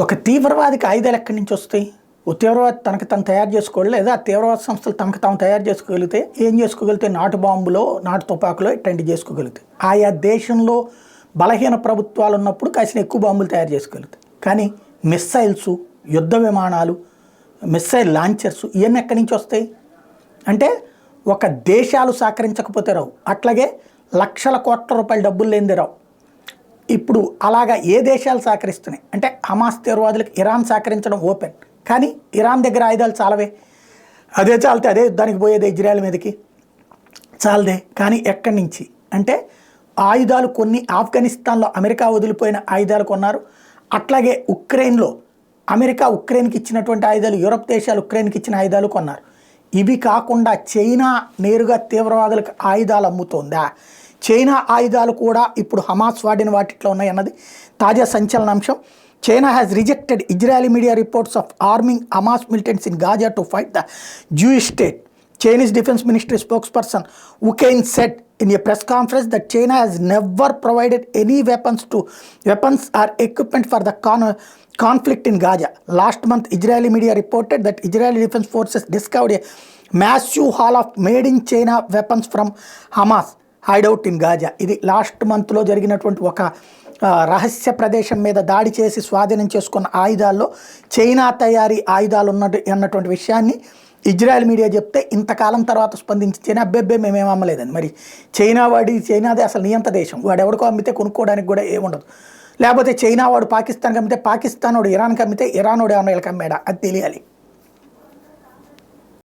ఒక తీవ్రవాదికి ఆయుధాలు ఎక్కడి నుంచి వస్తాయి? ఓ తీవ్రవాది తనకు తను తయారు చేసుకోవాలి, లేదా ఆ తీవ్రవాద సంస్థలు తమకు తాము తయారు చేసుకోగలిగితే ఏం చేసుకోగలిగితే నాటు బాంబులో, నాటు తుపాకులో ఇట్లాంటివి చేసుకోగలుగుతాయి. ఆయా దేశంలో బలహీన ప్రభుత్వాలు ఉన్నప్పుడు కాసిన ఎక్కువ బాంబులు తయారు చేసుకోగలుగుతాయి. కానీ మిస్సైల్స్, యుద్ధ విమానాలు, మిస్సైల్ లాంచర్స్ ఇవన్నీ ఎక్కడి నుంచి వస్తాయి అంటే ఒక దేశాలు సహకరించకపోతే రావు. అట్లాగే లక్షల కోట్ల రూపాయల డబ్బులు లేనిదే రావు. ఇప్పుడు అలాగా ఏ దేశాలు సహకరిస్తున్నాయి అంటే హమాస్ తీవ్రవాదులకు ఇరాన్ సహకరించడం ఓపెన్. కానీ ఇరాన్ దగ్గర ఆయుధాలు చాలవే, అదే చాలితే అదే యుద్ధానికి పోయేది ఇజ్రాయెల్ మీదకి చాలదే. కానీ ఎక్కడి నుంచి అంటే ఆయుధాలు కొన్ని ఆఫ్ఘనిస్తాన్లో అమెరికా వదిలిపోయిన ఆయుధాలు కొన్నారు. అట్లాగే ఉక్రెయిన్లో అమెరికా ఉక్రెయిన్కి ఇచ్చినటువంటి ఆయుధాలు, యూరప్ దేశాలు ఉక్రెయిన్కి ఇచ్చిన ఆయుధాలు కొన్నారు. ఇవి కాకుండా చైనా నేరుగా తీవ్రవాదులకు ఆయుధాలు అమ్ముతోందా? చైనా ఆయుధాలు కూడా ఇప్పుడు హమాస్ వాడిన వాటిలో ఉన్నాయన్నది తాజా సంచలనాంశం. China has rejected Israeli media reports of arming Hamas militants in Gaza to fight the Jewish state. Chinese Defense Ministry spokesperson Wu Kein said in a press conference that China has never provided any weapons or equipment for the conflict in Gaza. Last month, Israeli media reported that Israeli Defense Forces discovered a massive haul of made in China weapons from Hamas hideout in Gaza. ఇది last మంత్లో జరిగినటువంటి ఒక రహస్య ప్రదేశం మీద దాడి చేసి స్వాధీనం చేసుకున్న ఆయుధాల్లో చైనా తయారీ ఆయుధాలు అన్నటువంటి విషయాన్ని ఇజ్రాయెల్ మీడియా చెప్తే ఇంతకాలం తర్వాత స్పందించి చైనా అబ్బెబ్బే మేమేం అమ్మలేదని. మరి చైనాదే అసలు నియంత దేశం, వాడు ఎవరికో అమ్మితే కొనుక్కోవడానికి కూడా ఏముండదు. లేకపోతే చైనా వాడు పాకిస్తాన్కి అమ్మితే పాకిస్తాన్ వాడు ఇరాన్కి అమ్మితే ఇరాన్ వాడు ఏమన్నా వీళ్ళకి అమ్మాడా అది తెలియాలి.